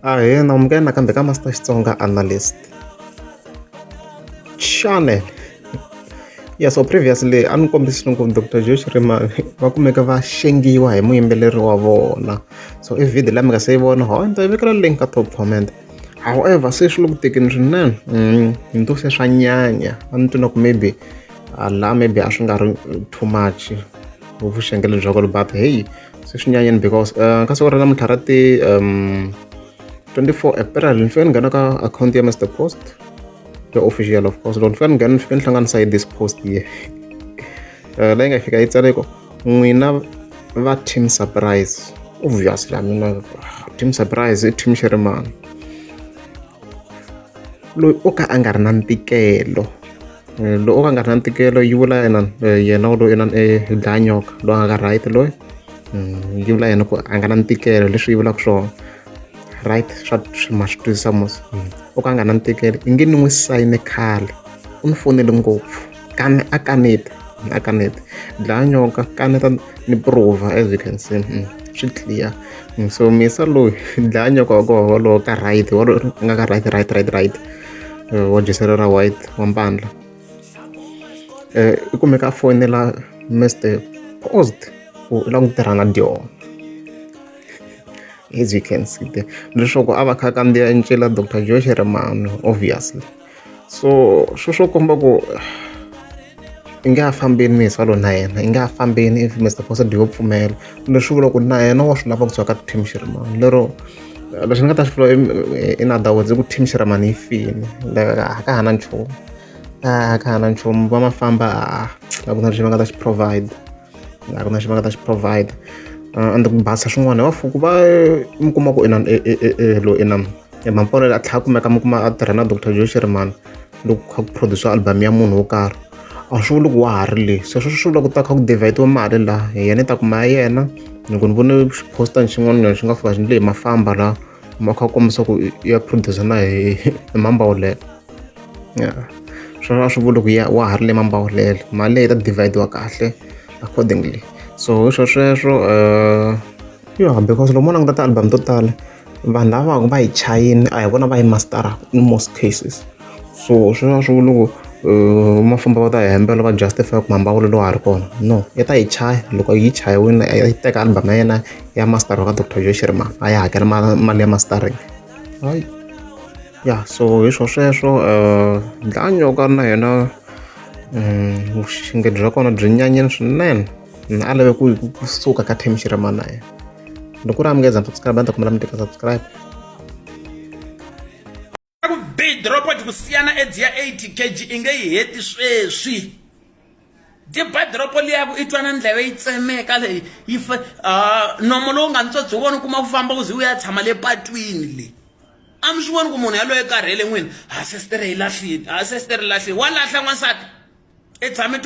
Ahena umngena kambe ka Master Xitsonga Analyst channel. Yeah, so previously a ni kombisile ngopfu Dr Joe Shirimani va kumeka va xengiwa hi muyimbeleri wa vona. So i video leyi mi nga se yi vona ho ni ta yi vekela link ka top comment. However se swi le ku tekeni swinene ni to se swa nyanya a ni twi na ku maybe laha maybe a swi nga ri too much vuxengele bya kona but hey se swi nyanyeni because ka siku ra namuntlha ra ti 24 April ni fika ni nghena ka akhawunti ya Mr Post the official of course loko ni fika ni hlanganisa hi this post here leyi nga fika yi tsale ku n'wina va team surprise obviously I mean team surprise i team Shirimani loyi o ka a nga ri na ntikelo loyi o ka a nga ri na ntikelo yi vula yena loyi i dlanyoka loyi a nga ka right loyi yi vula yena ku a nga na ntikelo leswi yi vulaka swona right swa ma swi twisisa mos o ka a nga na ntikelo i nge ni n'wi sayine khale u ni fonele ngopfu kane a kaneta dlanyoka kaneta ni prove as you can see swi clear so misa loyi dlanyoka wa koho lowo ka right wa nga ka right wa jesero ra white wa mpandla i kumeka a fonela Mr Post u la n'wi tirha na dyona as you can see there leswaku a va kha kandziya ncila Dr Joe Shirimani obviously so swo komba ku i nga ha fambeni misalo na yena i nga ha fambeni if Mr Post diyo pfumela leswi vula ku na yena wa swi lava ku ka team Shirimani lero leswi ni nga ta swi vula in other words ku team Shirimani yi fini a ka hana nchumu va mafamba a ku na lexi va nga ta xi provide and ku basa swin'wana va fuku va mi kuma ku mampolo a tlhela kumeka mi kuma a tirha na Dr Joe Shirimani loko kha ku produce album ya munhu wo karhi a swi vuli ku wa ha ri le so swi vula ku ta kha ku divide mali laha yena i ta kuma ya yena loko ni vone poster xin'wana xi nga fika xi le mafamba laha ma kha kombisa ku ya producer na hi mambawulelo swi vula ku wa ha ri le mambawulelo mali leyi ta divide kahle accordingly so sweswo because loko mo languta ti-album to tala vanhu lava va yi chayini a hi vona va yi mastera in most cases so sweswo swi vula ku mafamba va ta hembela va justify ku mambawulelo wa ha ri kona no yi ta yi chaya loko yi chayiwile yi teka album ya yena ya master ka Dr Joe Shirimani a yi hakela mali ya mastering hayi ya so hi sweswo dlanyoka na yena vuxengeti bya kona byi nyanyeni swinene a lave ku suka ka team Shirimani na yena loko ri amukeza subscribe a ni ta kumela mi teka subscribe ku big drop ku siyana edzi ya 80 kg i nge yi heti sweswi ti bad drop liya ku itwana ndleve yi tsemeka leyi yi nomo lowu nga ntsotsi wona kuma ku famba ku zi u ya tshama le patwini le a mi swi voni ku munhu yaloye karhele n'wina sestere yi lahlile sestere lahlile wa lahla n'wansati i tshame